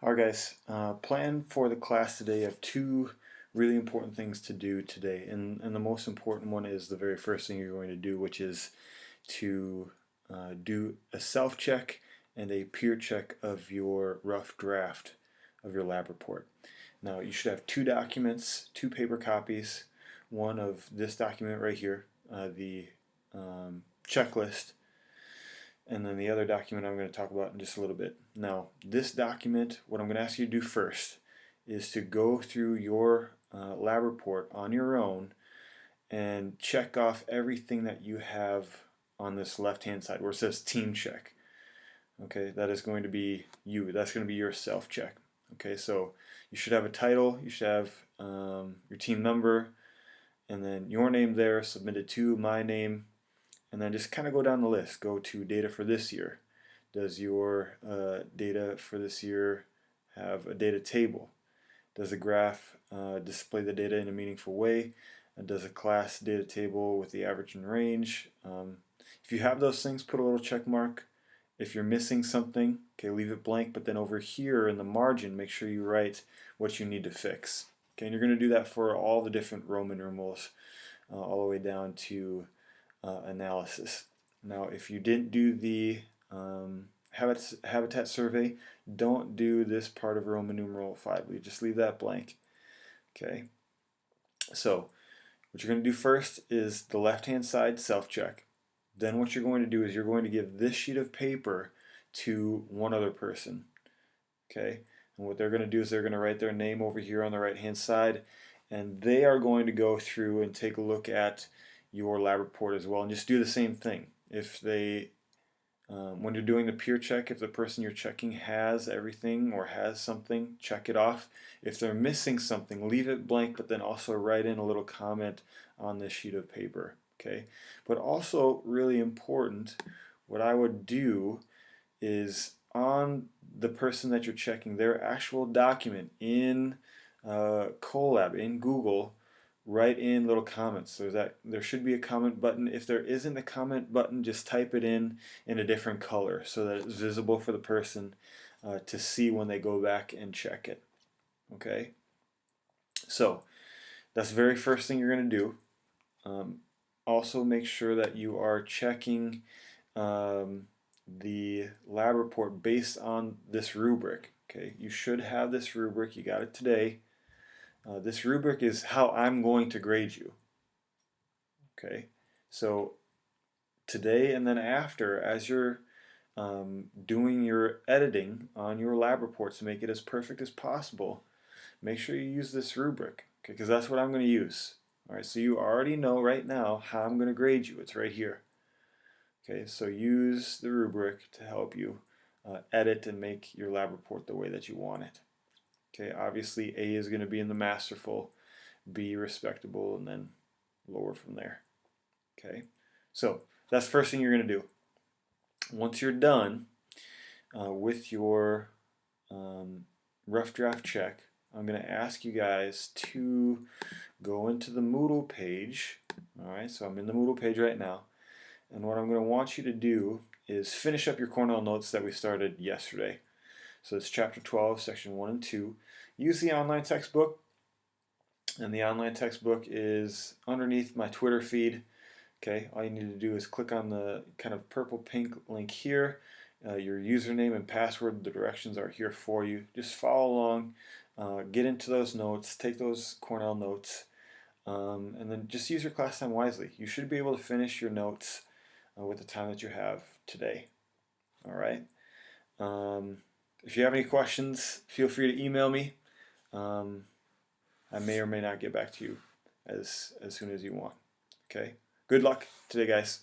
Alright guys, plan for the class today. I have two really important things to do today, and the most important one is the very first thing you're going to do, which is to do a self-check and a peer check of your rough draft of your lab report. Now you should have two documents, two paper copies, one of this document right here, the checklist, and then the other document I'm going to talk about in just a little bit. Now, this document, what I'm going to ask you to do first is to go through your lab report on your own and check off everything that you have on this left-hand side where it says team check. Okay, that is going to be you. That's going to be your self-check. Okay, so you should have a title, you should have your team number, and then your name there, submitted to, my name, and then just kind of go down the list. Go to data for this year. Does your data for this year have a data table? Does the graph display the data in a meaningful way? And does a class data table with the average and range? If you have those things, put a little check mark. If you're missing something, okay, leave it blank, but then over here in the margin, make sure you write what you need to fix. Okay, and you're going to do that for all the different Roman numerals, all the way down to analysis. Now, if you didn't do the habitat survey, don't do this part of Roman numeral 5. We just leave that blank. Okay. So, what you're going to do first is the left-hand side self-check. Then what you're going to do is you're going to give this sheet of paper to one other person. Okay. And what they're going to do is they're going to write their name over here on the right-hand side, and they are going to go through and take a look at your lab report as well, and just do the same thing. If they, when you're doing the peer check, if the person you're checking has everything or has something, check it off. If they're missing something, leave it blank, but then also write in a little comment on this sheet of paper. Okay, but also really important, what I would do is on the person that you're checking, their actual document in Colab, in Google, write in little comments. So there should be a comment button. If there isn't a comment button, just type it in a different color so that it's visible for the person to see when they go back and check it. Okay, so that's the very first thing you're going to do. Also make sure that you are checking the lab report based on this rubric. Okay, you should have this rubric. You got it today. This rubric is how I'm going to grade you. Okay, so today and then after, as you're doing your editing on your lab reports to make it as perfect as possible, make sure you use this rubric, okay, because that's what I'm going to use. Alright, so you already know right now how I'm going to grade you. It's right here. Okay, so use the rubric to help you edit and make your lab report the way that you want it. Okay, obviously A is going to be in the masterful, B respectable, and then lower from there. Okay, so that's the first thing you're going to do. Once you're done with your rough draft check, I'm going to ask you guys to go into the Moodle page. Alright, so I'm in the Moodle page right now. And what I'm going to want you to do is finish up your Cornell notes that we started yesterday. So it's chapter 12, section 1 and 2. Use the online textbook. And the online textbook is underneath my Twitter feed. Okay, all you need to do is click on the kind of purple pink link here. Your username and password, the directions are here for you. Just follow along, get into those notes, take those Cornell notes, and then just use your class time wisely. You should be able to finish your notes with the time that you have today. All right. If you have any questions, feel free to email me. I may or may not get back to you as soon as you want. Okay. Good luck today, guys.